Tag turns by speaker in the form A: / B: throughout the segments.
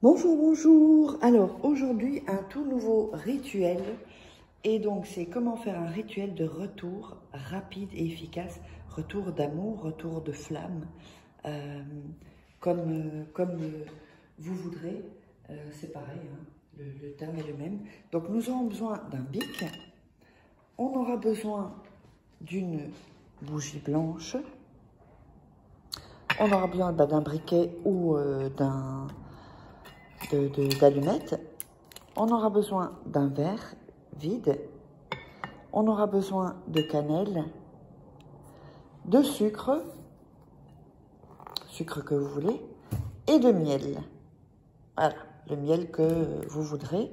A: Bonjour, bonjour. Alors aujourd'hui un tout nouveau rituel et donc c'est comment faire un rituel de retour rapide et efficace, retour d'amour, retour de flamme, euh, comme vous voudrez. C'est pareil, hein, le terme est le même. Donc nous aurons besoin d'un bic, on aura besoin d'une bougie blanche, on aura besoin d'un briquet ou d'allumettes. On aura besoin d'un verre vide. On aura besoin de cannelle, de sucre que vous voulez, et de miel. Voilà, le miel que vous voudrez.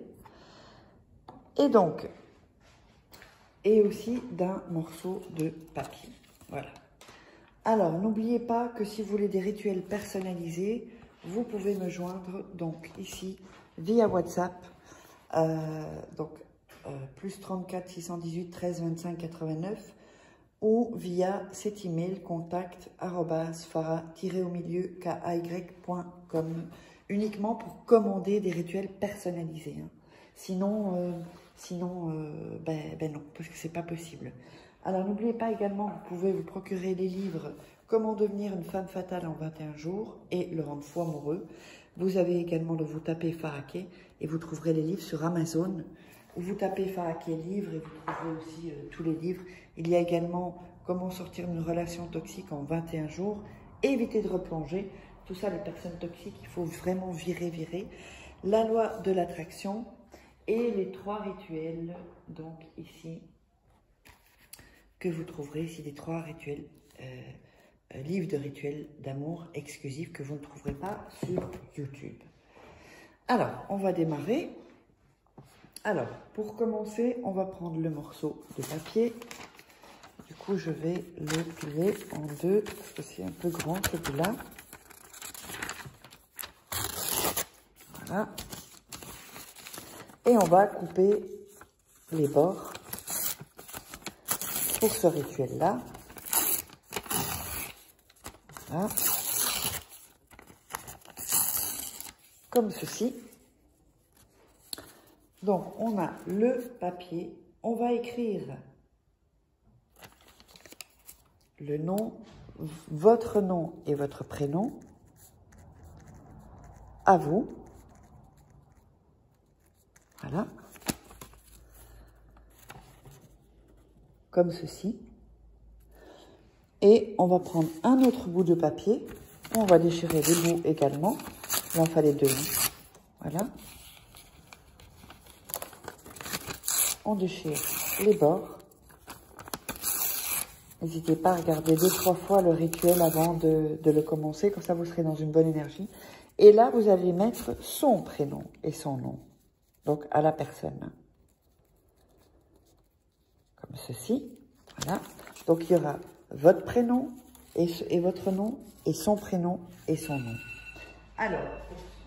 A: Et donc, et aussi d'un morceau de papier. Voilà. Alors, n'oubliez pas que si vous voulez des rituels personnalisés, vous pouvez me joindre donc ici via WhatsApp. Plus 34 618 13 25 89 ou via cet email contact @fara-kay.com uniquement pour commander des rituels personnalisés. Hein. Sinon, non, parce que c'est pas possible. Alors n'oubliez pas également que vous pouvez vous procurer les livres Comment devenir une femme fatale en 21 jours et le rendre fou amoureux. Vous avez également vous tapez Fara Kay et vous trouverez les livres sur Amazon. Vous tapez Fara Kay livre et vous trouverez aussi tous les livres. Il y a également Comment sortir d'une relation toxique en 21 jours, éviter de replonger. Tout ça, les personnes toxiques, il faut vraiment virer. La loi de l'attraction et les 3 rituels, donc ici, que vous trouverez ici, les 3 rituels, livres de rituels d'amour exclusifs que vous ne trouverez pas sur YouTube. Alors, on va démarrer. Alors, pour commencer, on va prendre le morceau de papier. Du coup, je vais le plier en 2, parce que c'est un peu grand celui-là. Voilà. Et on va couper les bords pour ce rituel-là. Voilà. Comme ceci. Donc, on a le papier. On va écrire le nom, votre nom et votre prénom à vous. Voilà. Comme ceci. Et on va prendre un autre bout de papier. On va déchirer les bouts également. Il en fallait 2. Voilà. On déchire les bords. N'hésitez pas à regarder 2-3 fois le rituel avant de le commencer. Comme ça, vous serez dans une bonne énergie. Et là, vous allez mettre son prénom et son nom. Donc, à la personne. Comme ceci. Voilà. Donc, il y aura votre prénom et votre nom et son prénom et son nom. Alors,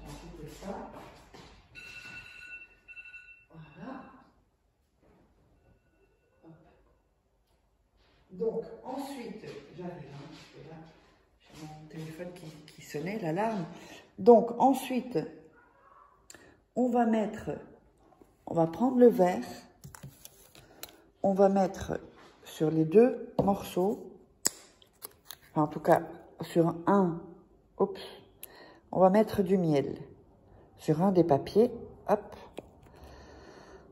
A: on coupe ça. Voilà. Hop. Donc, ensuite, j'arrive, hein, parce que là, j'ai mon téléphone qui sonnait, l'alarme. Donc, ensuite, on va prendre le verre, on va mettre sur les 2 morceaux, enfin, en tout cas, sur un, oups, on va mettre du miel sur un des papiers, hop,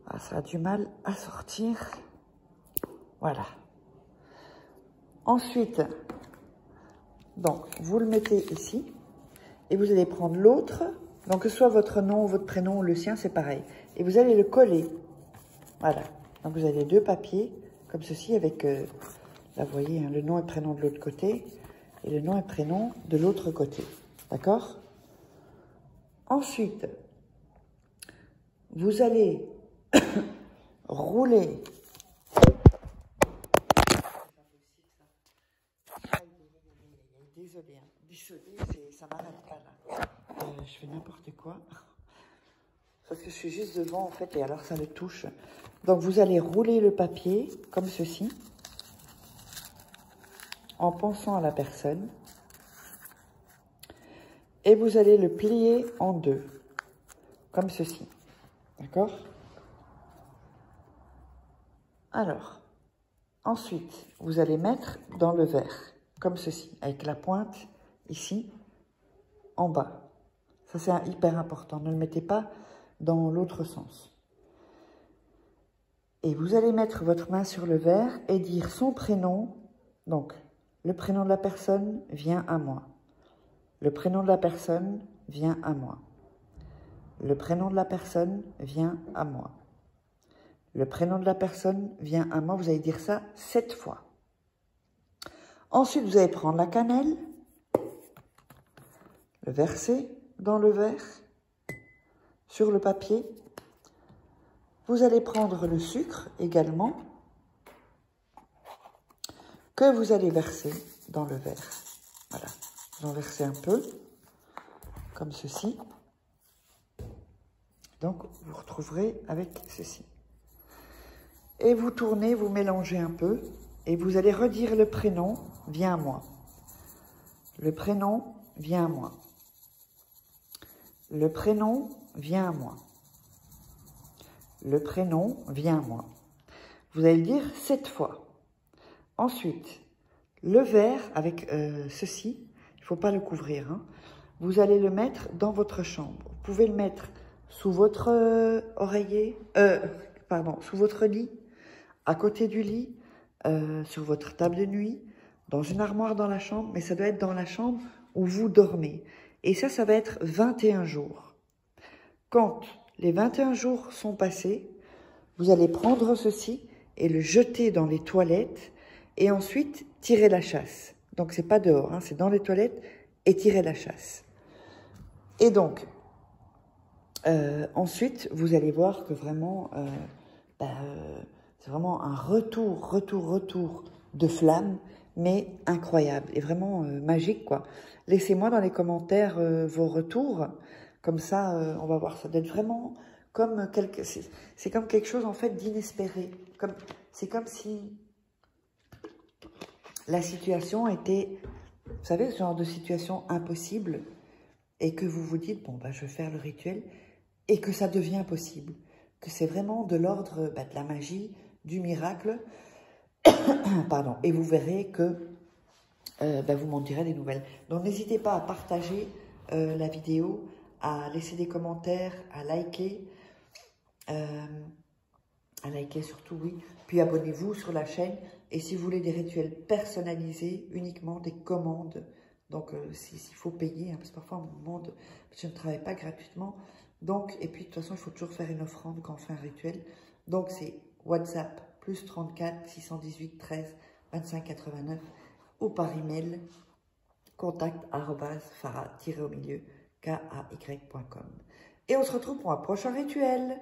A: ah, ça a du mal à sortir, voilà. Ensuite, donc, vous le mettez ici, et vous allez prendre l'autre, donc que ce soit votre nom, votre prénom ou le sien, c'est pareil, et vous allez le coller, voilà. Donc, vous avez 2 papiers, comme ceci, avec, là, vous voyez, hein, le nom et prénom de l'autre côté, et le nom et prénom de l'autre côté, d'accord? Ensuite, vous allez rouler. Désolée, hein. Ça m'arrête pas là. Je fais n'importe quoi. Parce que je suis juste devant en fait et alors ça le touche. Donc vous allez rouler le papier comme ceci. En pensant à la personne. Et vous allez le plier en 2. comme ceci. D'accord? Alors, ensuite, vous allez mettre dans le verre, comme ceci, avec la pointe ici, en bas. Ça, c'est hyper important. Ne le mettez pas dans l'autre sens. Et vous allez mettre votre main sur le verre et dire son prénom. Donc, le prénom de la personne vient à moi. Le prénom de la personne vient à moi. Le prénom de la personne vient à moi. Le prénom de la personne vient à moi. Vous allez dire ça 7 fois. Ensuite, vous allez prendre la cannelle, le verser dans le verre, sur le papier. Vous allez prendre le sucre également, que vous allez verser dans le verre. Voilà, vous en versez un peu, comme ceci. Donc, vous retrouverez avec ceci. Et vous tournez, vous mélangez un peu, et vous allez redire le prénom, vient à moi. Le prénom vient à moi. Le prénom vient à moi. Le prénom vient à moi. Vous allez le dire 7 fois. Ensuite, le verre avec ceci, il ne faut pas le couvrir, hein. Vous allez le mettre dans votre chambre. Vous pouvez le mettre sous votre oreiller, sous votre lit, à côté du lit, sur votre table de nuit, dans une armoire dans la chambre, mais ça doit être dans la chambre où vous dormez. Et ça va être 21 jours. Quand les 21 jours sont passés, vous allez prendre ceci et le jeter dans les toilettes et ensuite tirer la chasse. Donc, c'est pas dehors, hein, c'est dans les toilettes et tirer la chasse. Et donc, ensuite, vous allez voir que vraiment, c'est vraiment un retour de flamme, mais incroyable et vraiment magique, quoi. Laissez-moi dans les commentaires vos retours, comme ça, on va voir. Ça doit être vraiment comme c'est comme quelque chose en fait d'inespéré. C'est comme si la situation était, vous savez, ce genre de situation impossible, et que vous vous dites, bon, bah, je vais faire le rituel, et que ça devient possible, que c'est vraiment de l'ordre de la magie, du miracle, pardon, et vous verrez que vous m'en direz des nouvelles. Donc, n'hésitez pas à partager la vidéo, à laisser des commentaires, à liker surtout, oui. Puis abonnez-vous sur la chaîne. Et si vous voulez des rituels personnalisés, uniquement des commandes. Donc, s'il faut payer, hein, parce que parfois on me demande, je ne travaille pas gratuitement. Donc, et puis de toute façon, il faut toujours faire une offrande quand on fait un rituel. Donc, c'est WhatsApp, plus 34 618 13 25 89 ou par email, contact@farah-au-milieu, KAY.com. Et on se retrouve pour un prochain rituel.